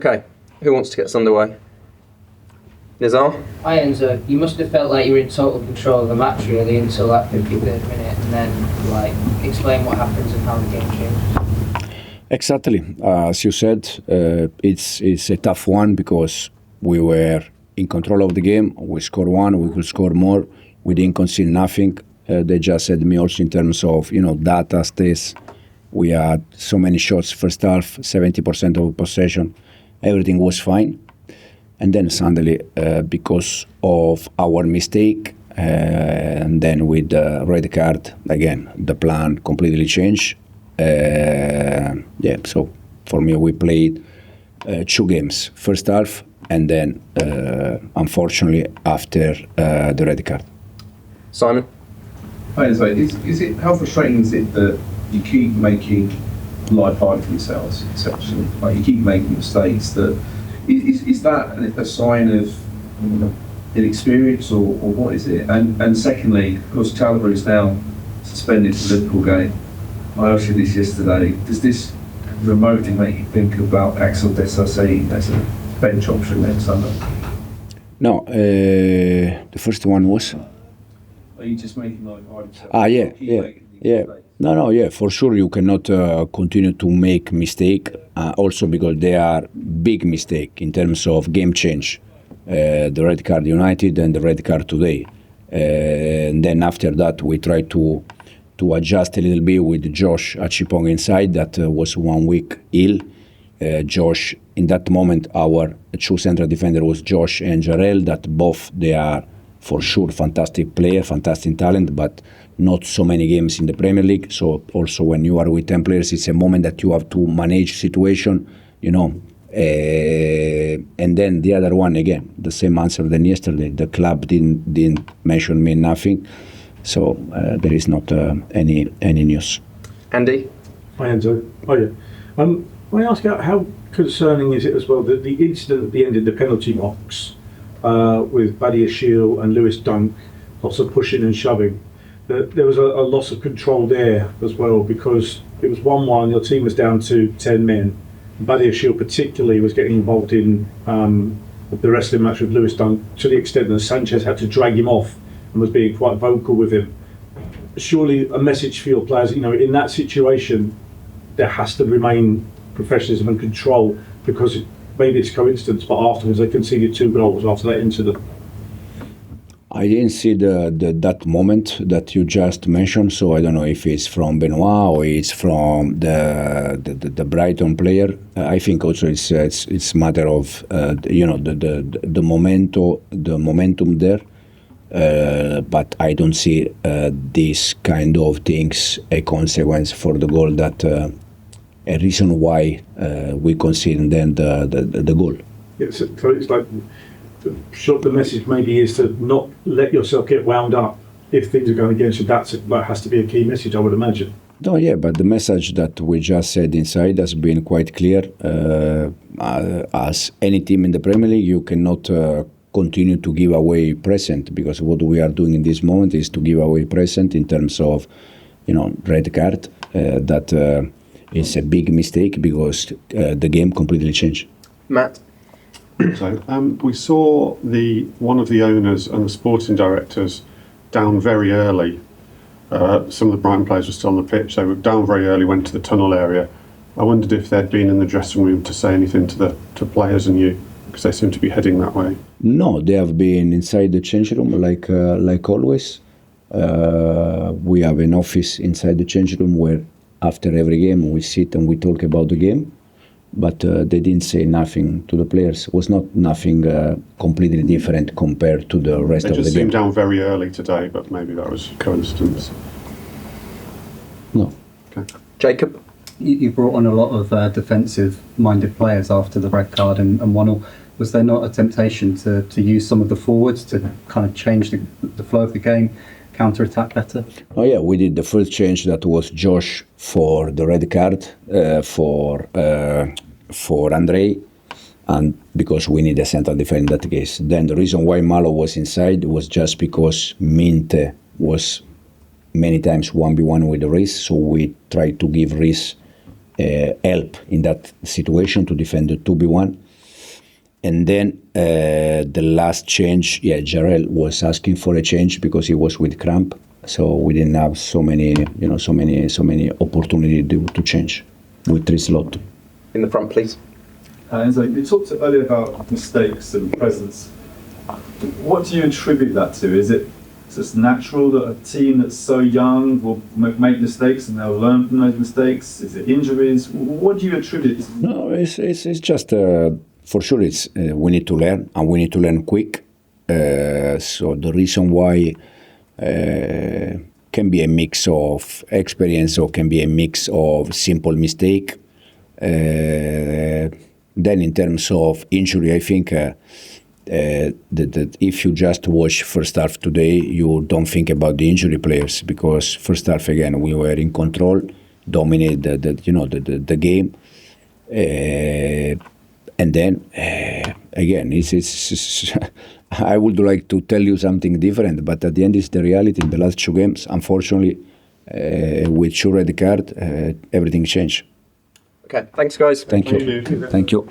Okay, who wants to get us underway? Nizar? Hi Enzo, you must have felt like you were in total control of the match really until that 53rd minute, and then explain what happens and how the game changes. Exactly, as you said, it's a tough one because we were in control of the game. We scored one, we could score more. We didn't concede nothing. They just said me also in terms of data stats. We had so many shots first half, 70% of possession. Everything was fine. And then suddenly, because of our mistake, and then with the red card, again, the plan completely changed. So for me, we played 2 games, first half, and then, unfortunately, after the red card. Simon? Hi, is it how frustrating is it that you keep making life hard for yourselves, essentially? Like you keep making mistakes. That is that a sign of inexperience, or what is it? And secondly, of course, Chalobah is now suspended for the Liverpool game. I asked you this yesterday. Does this remotely make you think about Axel Disasi as a bench option next Sunday? No, the first one was. Are you just making life hard? Yeah. No, for sure you cannot continue to make mistake. Also because they are big mistake in terms of game change. The red card United and the red card today. And then after that we try to adjust a little bit with Josh Achipong inside. That was 1 week ill. Josh, in that moment, our 2 central defender was Josh and Jarell. That both they are for sure fantastic player, fantastic talent, but not so many games in the Premier League. So also when you are with 10 players, it's a moment that you have to manage situation, And then the other one, again, the same answer than yesterday. The club didn't mention me nothing. So there is not any news. Andy? Hi Enzo. Oh yeah. May I ask how concerning is it as well that the incident at the end of the penalty box with Badiashile and Lewis Dunk, lots of pushing and shoving, that there was a loss of control there as well, because it was 1-1, your team was down to 10 men. Badiashile particularly was getting involved in the wrestling match with Lewis Dunk to the extent that Sanchez had to drag him off and was being quite vocal with him. Surely a message for your players, in that situation, there has to remain professionalism and control, because maybe it's coincidence, but afterwards they conceded 2 goals after that incident. I didn't see that moment that you just mentioned, so I don't know if it's from Benoit or it's from the Brighton player. I think also it's matter of the momentum there. But I don't see this kind of things a consequence for the goal, that a reason why we conceded then the goal. So it's like the message maybe is to not let yourself get wound up if things are going against you. That has to be a key message, I would imagine. No, yeah, but the message that we just said inside has been quite clear. As any team in the Premier League, you cannot continue to give away present, because what we are doing in this moment is to give away present in terms of, red card. That is a big mistake, because the game completely changed. Matt? So we saw one of the owners and the sporting directors down very early. Some of the Brighton players were still on the pitch. They were down very early, went to the tunnel area. I wondered if they'd been in the dressing room to say anything to players and you, because they seem to be heading that way. No, they have been inside the change room like always. We have an office inside the change room where after every game we sit and we talk about the game. But they didn't say nothing to the players. It was nothing completely different compared to the rest of the game. They just seemed down very early today, but maybe that was coincidence. No. Okay. Jacob? You brought on a lot of defensive-minded players after the red card and 1-0. Was there not a temptation to use some of the forwards to kind of change the flow of the game, counter-attack better? Oh yeah, we did the first change. That was Josh for the red card for Andre, and because we need a central defender in that case. Then the reason why Malo was inside was just because Minte was many times 1v1 with Reece, so we tried to give Reece help in that situation to defend the 2v1. And then the last change, Jarrell was asking for a change because he was with cramp, so we didn't have so many opportunity to change with 3 slots. In the front, please. Enzo, you talked earlier about mistakes and presence. What do you attribute that to? Is it just natural that a team that's so young will make mistakes and they'll learn from those mistakes? Is it injuries? What do you attribute it to? No, it's just for sure. It's we need to learn, and we need to learn quick. So the reason why can be a mix of experience or can be a mix of simple mistake. Then in terms of injury, I think that if you just watch first half today, you don't think about the injury players, because first half again we were in control, dominated the game, and then again it's I would like to tell you something different, but at the end it's the reality. In the last 2 games, unfortunately, with 2 red card, everything changed. Okay, thanks guys. Thank you. Thank you.